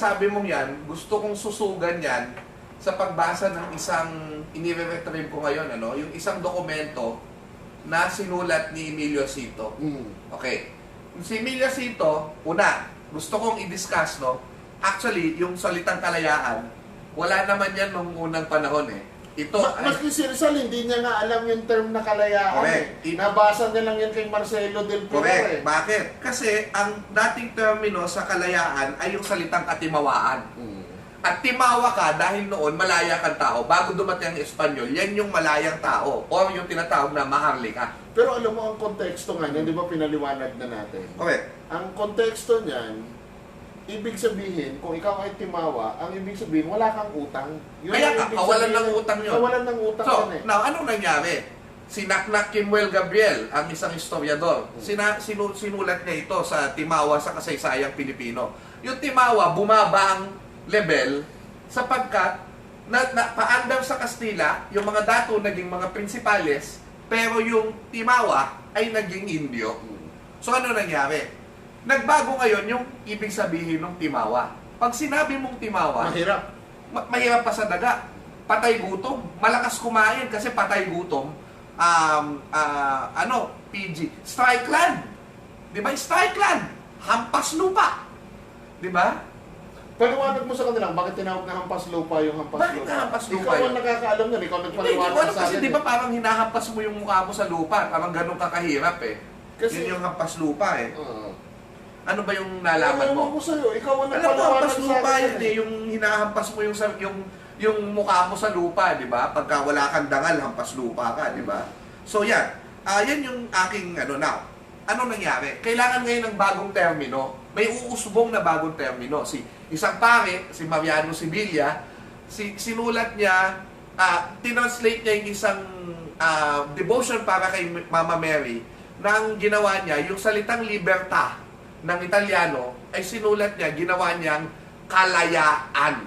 Sabi mong yan, gusto kong susugan yan sa pagbasa ng isang inire-retrieve ko ngayon, yung isang dokumento na sinulat ni Emilio Cito. Okay. Si Emilio Cito, una, gusto kong i-discuss, actually, yung salitang kalayaan, wala naman yan nung unang panahon Ito Maski si Rizal, hindi niya nga alam yung term na kalayaan. Nabasa niya lang yan kay Marcelo del Pilar. Correct. Bakit? Kasi ang dating termino sa kalayaan ay yung salitang katimawaan. At timawa ka dahil noon malaya kang tao. Bago dumating ang Espanyol, yan yung malayang tao. O yung tinatawag na maharlika. Pero alam mo ang konteksto nga niyan, di ba pinaliwanag na natin? Correct. Ang konteksto niyan, ibig sabihin, kung ikaw ay timawa, ang ibig sabihin, wala kang utang. Kaya ka, kawalan ng utang yun. Kawalan ng utang So, yan now, anong nangyari? Sinaknak Kimuel Gabriel, ang isang historiador. Sinulat niya ito sa Timawa sa Kasaysayang Pilipino. Yung Timawa, bumaba ang level sapagkat paandar sa Kastila, yung mga dato naging mga prinsipales, pero yung Timawa ay naging Indio. So, ano nangyari? Nagbago ngayon yung ibig sabihin ng Timawa. Pag sinabi mong Timawa, mahirap. Mahirap pa sa daga. Patay gutom. Malakas kumain kasi patay gutom. PG. Strike land. Di ba? Strike land. Hampas lupa. Di ba? Paliwanag mo sa kanila, bakit tinawag na hampas lupa yung hampas Bakit lupa? na hampas lupa Ikaw yun? ang nakakaalam nun, ikaw Hindi ko nagpaliwanag alam sa kasi akin. di ba parang hinahampas mo yung mukha mo sa lupa. Parang ganun kakahirap Kasi, yun yung hampas lupa Ano ba yung nalaman mo? Alam ko sa'yo, ikaw ang Alam mo, nagpaliwanag hampas sa lupa akin. yun yung hinahampas mo yung mukha mo sa lupa, di ba? Pagka wala kang dangal, hampas lupa ka, di ba? So yan, yan yung aking now. Ano nangyari? Kailangan ngayon ng bagong termino. May uusbong na bagong termino. Isang pare, si Mariano Sibilla, sinulat niya, tinranslate niya yung isang devotion para kay Mama Mary, na ang ginawa niya, yung salitang libertà ng Italiano, ay sinulat niya, ginawa niyang kalayaan.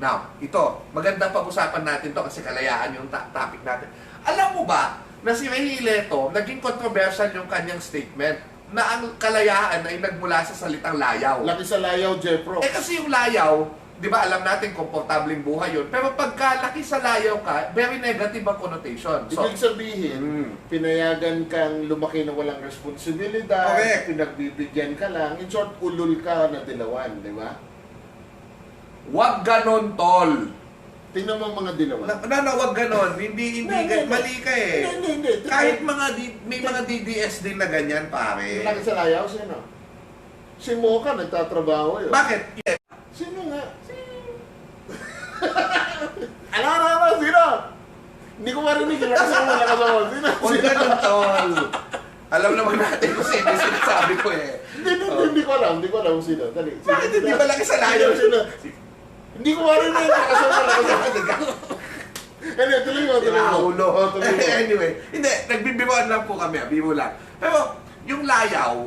Now, ito, magandang pag-usapan natin to kasi kalayaan yung topic natin. Alam mo ba na si Rehileto, naging controversial yung kanyang statement na ang kalayaan ay nagmula sa salitang layaw. Laki sa layaw, Jepro. Kasi yung layaw, di ba alam natin, komportabling buhay yun. Pero pagka laki sa layaw ka, very negative ang connotation. So, Ibig sabihin, pinayagan kang lumaki na walang responsibilidad, Correct. pinagbibigyan ka lang, in short, ulul ka na dilawan, di ba? wag ganon, tol. Tingnan mo ang mga dilawan. Wag ganon. Hindi, mali ka Hindi. Kahit may mga DDS din na ganyan, pare. Laki sa layaw, sino? Si Mocha, nagtatrabaho yun. Bakit? Sino nga? Ano, sino? Hindi ko marinig, lakas ako. Sino? Wag ganon, tol. Alam naman natin kung sino yung sinasabi ko Hindi ko alam sino. Dali. Bakit hindi ba laki sa layaw? Sino? Hindi ko marinig, lakas ako. Anyway, tuloy mo. Sinaulo. Tuloy mo. Anyway, hindi, nagbibiroan lang po kami, biro lang. Pero, yung layaw,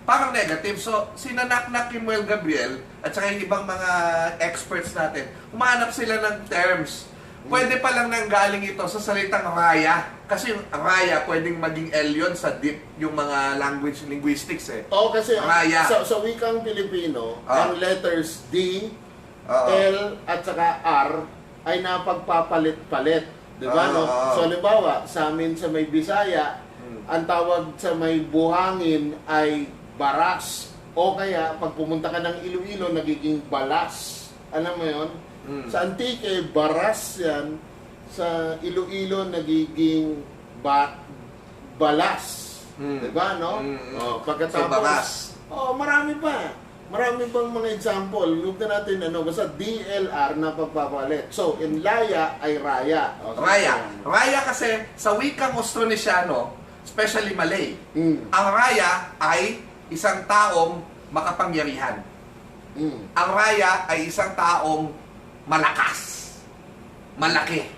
parang negative. So, sinanaknak Kimuel Gabriel at saka yung ibang mga experts natin, humanap sila ng terms. Pwede pa lang nanggaling ito sa salitang raya. Kasi yung raya, pwedeng maging L yun sa deep, yung mga linguistics Oo, kasi raya. sa wikang Pilipino, ang letters D, L, at saka R ay napagpapalit-palit. Di ba, no? So, halimbawa, sa amin sa may Bisaya, ang tawag sa may buhangin ay baras. O kaya, pag pumunta ka ng Iloilo, nagiging balas. Alam mo yon? Sa Antique, baras yan. Sa Iloilo, nagiging balas. Diba, no? Pagkatapos, So, baras. Marami pa. Marami pang mga example. Look na natin, basta DLR na pagpapalit. So, in Laya ay Raya. Raya kasi, sa wikang Austronesiano, especially Malay, ang raya ay isang taong makapangyarihan. Ang raya ay isang taong malakas. Malaki.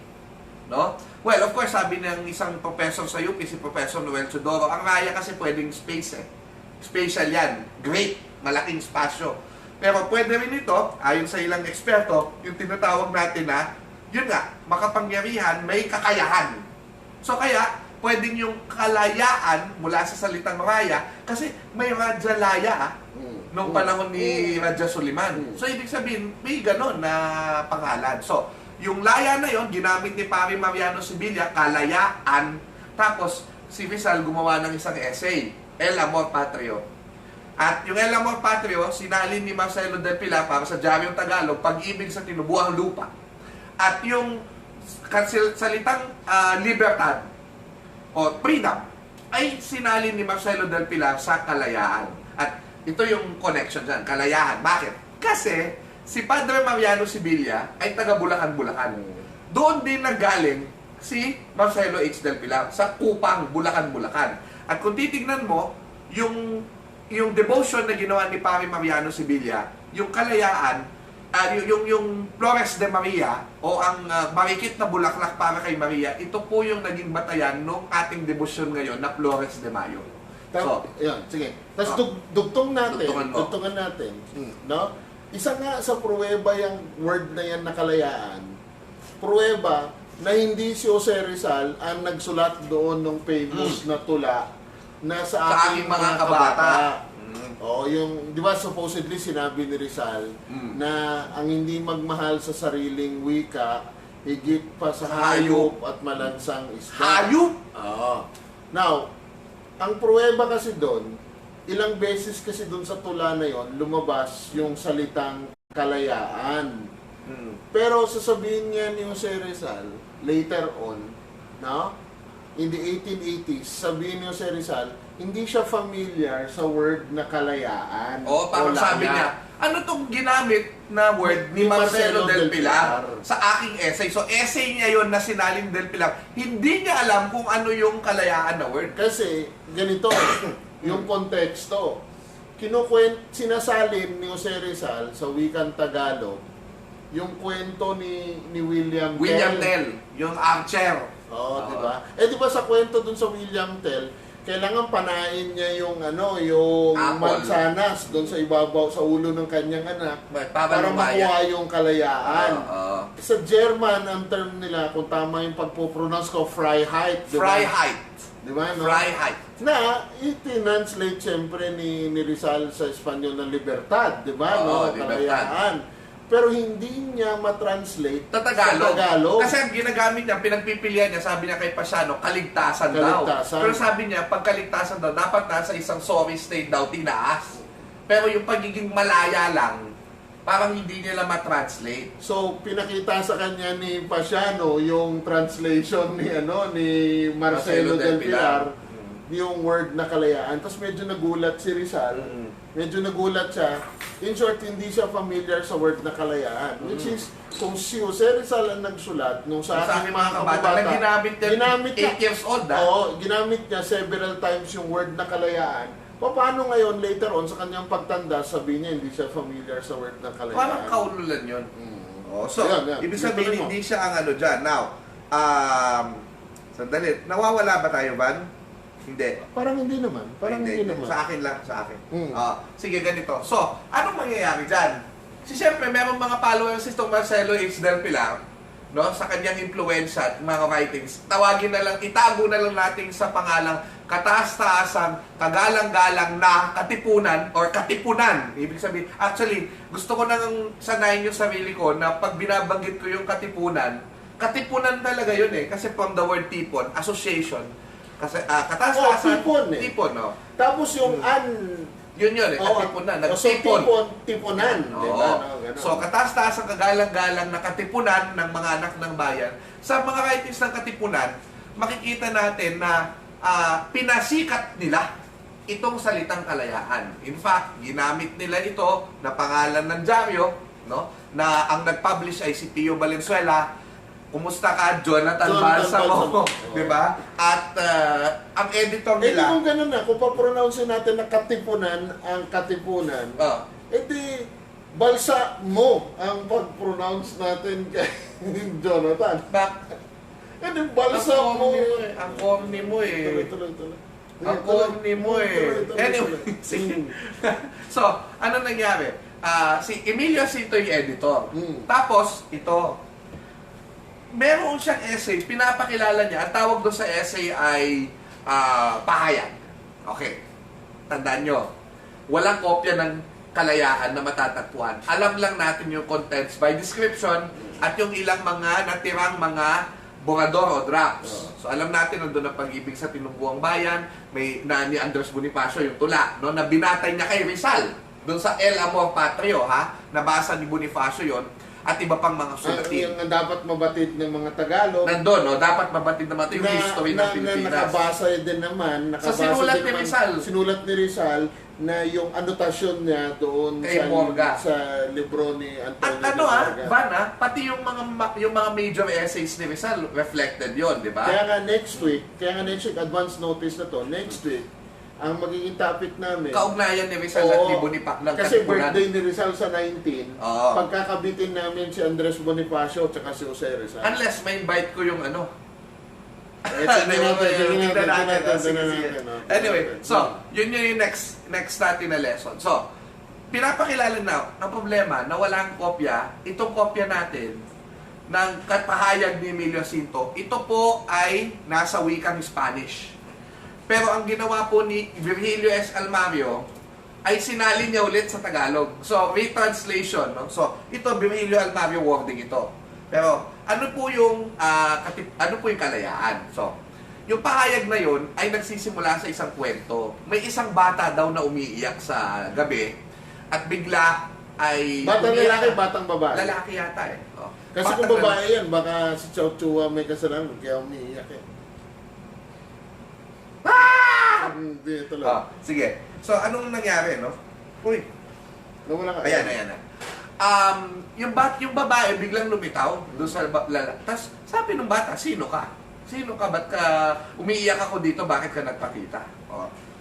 No? Well, of course, sabi ng isang professor sa UP, si Professor Noel Chodoro, ang raya kasi pwedeng space Spatial yan. Great. Malaking spasyo. Pero pwede rin ito, ayon sa ilang eksperto, yung tinatawag natin na, yun nga, makapangyarihan, may kakayahan. So kaya, pwedeng yung kalayaan mula sa salitang raya, kasi may radya laya, nung panahon ni Radja Suliman. So, ibig sabihin, may ganon na pangalan. So, yung laya na yon ginamit ni Pari Mariano Sibilia, kalayaan. Tapos, si Rizal gumawa ng isang essay, El Amor Patrio. At yung El Amor Patrio, sinalin ni Marcelo del Pilar para sa Diaryong Tagalog, pag-ibig sa tinubuhang lupa. At yung salitang libertad o freedom ay sinalin ni Marcelo del Pilar sa kalayaan. At ito yung connection dyan, kalayaan. Bakit? Kasi si Padre Mariano Sibilia ay taga Bulacan. Doon din nanggaling si Marcelo H. del Pilar sa Kupang, Bulacan. At kung titignan mo, yung devotion na ginawa ni Pari Mariano Sibilia, yung kalayaan, yung Flores de Maria o ang marikit na bulaklak para kay Maria, ito po yung naging batayan ng ating devotion ngayon na Flores de Mayo. So, yan, sige. Tapos dugtungan natin, no? Isa nga sa pruweba yung word na yan na kalayaan. Pruweba na hindi si Jose Rizal ang nagsulat doon ng famous na tula na sa aking mga kabata. Oo, yung, di ba supposedly sinabi ni Rizal na ang hindi magmahal sa sariling wika, higit pa sa hayop at malansang isda. Hayop? Oo. Now, ang pruweba kasi doon, ilang beses kasi doon sa tula na yon lumabas yung salitang kalayaan. Pero sasabihin niya ni Jose Rizal, later on, no? In the 1880s, sabihin ni Jose Rizal, hindi siya familiar sa word na kalayaan. Parang sabi niya, ano tong ginamit na word ni Marcelo del Pilar sa aking essay? So, essay niya yon na sinalin del Pilar. Hindi niya alam kung ano yung kalayaan na word. Kasi, ganito, yung konteksto. Sinasalin ni Jose Rizal sa wikang Tagalog, yung kwento ni William Tell, yung archer. Oo, di ba? Di ba sa kwento dun sa William Tell, kailangan panain niya yung yung mansanas doon sa ibabaw sa ulo ng kanyang anak para makuha yung kalayaan. Sa German, ang term nila, kung tama yung pagpo-pronounce ko, Freiheit. Freiheit. Di ba? No? Freiheit. Na, i-translate siyempre ni Rizal sa Espanyol na libertad. Di ba? No? Kalayaan. Pero hindi niya matranslate sa Tagalog. Kasi ang ginagamit niya, pinagpipilian niya, sabi niya kay Pasiano, kaligtasan daw. Pero sabi niya, pag kaligtasan daw, dapat nasa isang sorry state daw, tinaas. Pero yung pagiging malaya lang, parang hindi nila matranslate. So, pinakita sa kanya ni Pasiano yung translation ni Marcelo del Pilar, yung word na kalayaan. Tapos medyo nagulat si Rizal. Medyo nagulat siya. In short, hindi siya familiar sa word na kalayaan. Which is, kung si Jose Rizal ang nagsulat, nung sa aking mga kababata, na ginamit niya 8 years old, Oo, ginamit niya several times yung word na kalayaan. Paano ngayon, later on, sa kanyang pagtanda, sabihin niya, hindi siya familiar sa word na kalayaan. Parang kaululan yun. So, yan. ibig sabihin, hindi siya ang dyan. Now, sandali, nawawala ba tayo, Van? Hindi. Parang hindi naman. Hindi naman. Sa akin lang, sa akin. Sige, ganito. So, anong mangyayari dyan? Siyempre, merong mga followers itong Marcelo H. del Pilar, no, sa kanyang influensya at mga writings. Tawagin na lang, itago na lang natin sa pangalang kataas-taasang, kagalang-galang na katipunan or katipunan. Ibig sabihin, actually, gusto ko nang sanayin yung sarili ko na pag binabanggit ko yung katipunan talaga yun Kasi from the word tipon, association. Kasi kataas-taasan, tipon, no? Tapos yung yun katipunan, nagtipon. Tiponan, di ba? So, kataas-taas ang kagalang-galang na katipunan ng mga anak ng bayan. Sa mga writings ng katipunan, makikita natin na pinasikat nila itong salitang kalayaan. In fact, ginamit nila ito na pangalan ng dyaryo, no? Na ang nag-publish ay si Pio Valenzuela. Kumusta ka, Jonathan Balsamo? Di ba? At ang editor nila... kung ganun na, kung papronounce natin na katipunan, ang katipunan, balsa mo ang pag-pronounce natin kay Jonathan. Balsa mo. Ang corny mo Tuloy. Ang corny mo Anyway, so, ano nangyari? Si Emilio Cinto yung editor. Tapos, ito, meron siyang essay, pinapakilala niya, ang tawag doon sa essay ay pahayag. Okay, tandaan nyo, walang kopya ng kalayaan na matatagpuan. Alam lang natin yung contents by description at yung ilang mga natirang mga borador o drops. So alam natin nandun ang pag-ibig sa Tinumbuang Bayan, may na ni Andres Bonifacio yung tula, no, na binatay niya kay Rizal doon sa El Amor Patrio, ha? Nabasa ni Bonifacio yon at iba pang mga sulatin. Yung dapat mabatid ng mga Tagalog. Nandun, no, dapat mabatid naman ito yung history ng Pilipinas. Na nakabasa din naman, Sa sinulat ni Rizal. Sinulat ni Rizal na yung anotasyon niya doon Kay Morga. sa libro ni At Antonio ano de Morga. Van, pati yung mga major essays ni Rizal reflected yon, di ba? Kaya nga next week, advance notice na to, next week, ang magiging topic namin. Kaugnayan ni Rizal at ni Bonifacio ng Kasi Katipunan. birthday ni Rizal sa 19, Oo. pagkakabitin namin si Andres Bonifacio at si Jose Rizal. Unless may invite ko yung ano. Tingnan natin. Anyway, so, yun yung next natin na lesson. So, pinapakilala na, ang problema na walang kopya, itong kopya natin ng katahayag ni Emilio Jacinto, ito po ay nasa wikang Spanish. Pero ang ginawa po ni Virgilio S. Almario ay sinalin niya ulit sa Tagalog. So, retranslation. No? So, ito, Virgilio Almario wording ito. Pero, ano po yung kalayaan? So, yung pahayag na yun ay nagsisimula sa isang kwento. May isang bata daw na umiiyak sa gabi at bigla ay... Batang lalaki, batang babae. Lalaki yata eh. Oh. Kasi Batang kung babae yan, baka si Chow Chua may kasalanan kaya umiiyak eh. Hindi ito lang. Sige. So, anong nangyari, no? Uy. Nawala ka. Ayan. Yung babae biglang lumitaw doon sa Tapos, sabi ng bata, sino ka? Sino ka? Ba't ka umiiyak ako dito? Bakit ka nagpakita?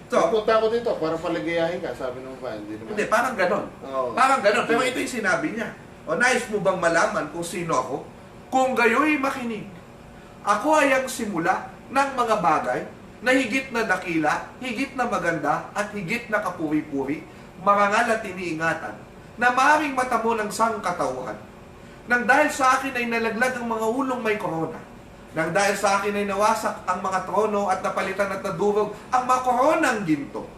So, punta ako dito para paligayahin ka, sabi ng babae. hindi, parang ganon. Oo. Parang ganon. Pero ito yung sinabi niya. Nais mo bang malaman kung sino ako? Kung gayo'y makinig. Ako ay ang simula ng mga bagay na higit na dakila, higit na maganda, at higit na kapuri-puri, marangal at iniingatan, na maaaring mata mo ng sangkatauhan. Nang dahil sa akin ay nalaglag ang mga ulong may korona. Nang dahil sa akin ay nawasak ang mga trono at napalitan at nadurog ang mga koronang ginto.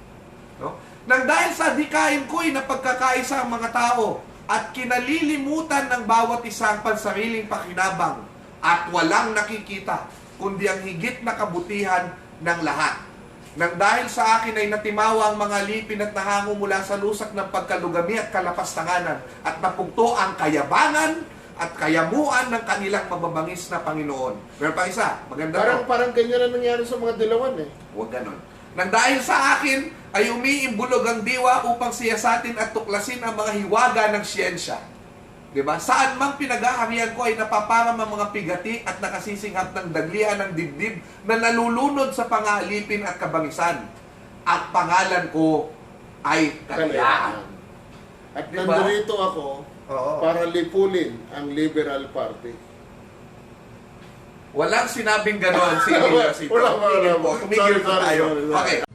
No? Nang dahil sa dikain ko ay napagkakaisa ang mga tao at kinalilimutan ng bawat isang pansariling pakinabang at walang nakikita kundi ang higit na kabutihan ng lahat. Nang dahil sa akin ay natimawa ang mga lipin at nahango mula sa lusak ng pagkalugami at kalapastanganan at napugto ang kayabangan at kayamuan ng kanilang mababangis na Panginoon. Meron pa isa, maganda Parang ganyan na nangyari sa mga dilawan eh. Huwag ganon. Nang dahil sa akin ay umiimbulog ang diwa upang siyasatin at tuklasin ang mga hiwaga ng siyensya. Diba? Saan mang pinag-aharian ko ay napaparam ang mga pigati at nakasisinghap ng daglian ng dibdib na nalulunod sa pangalipin at kabangisan. At pangalan ko ay Kalayaan. At Diba? nandito ako para lipulin ang Liberal Party. Walang sinabing ganon si Emilio Jacinto. Wala. Tumigil po tayo. Sorry. Okay.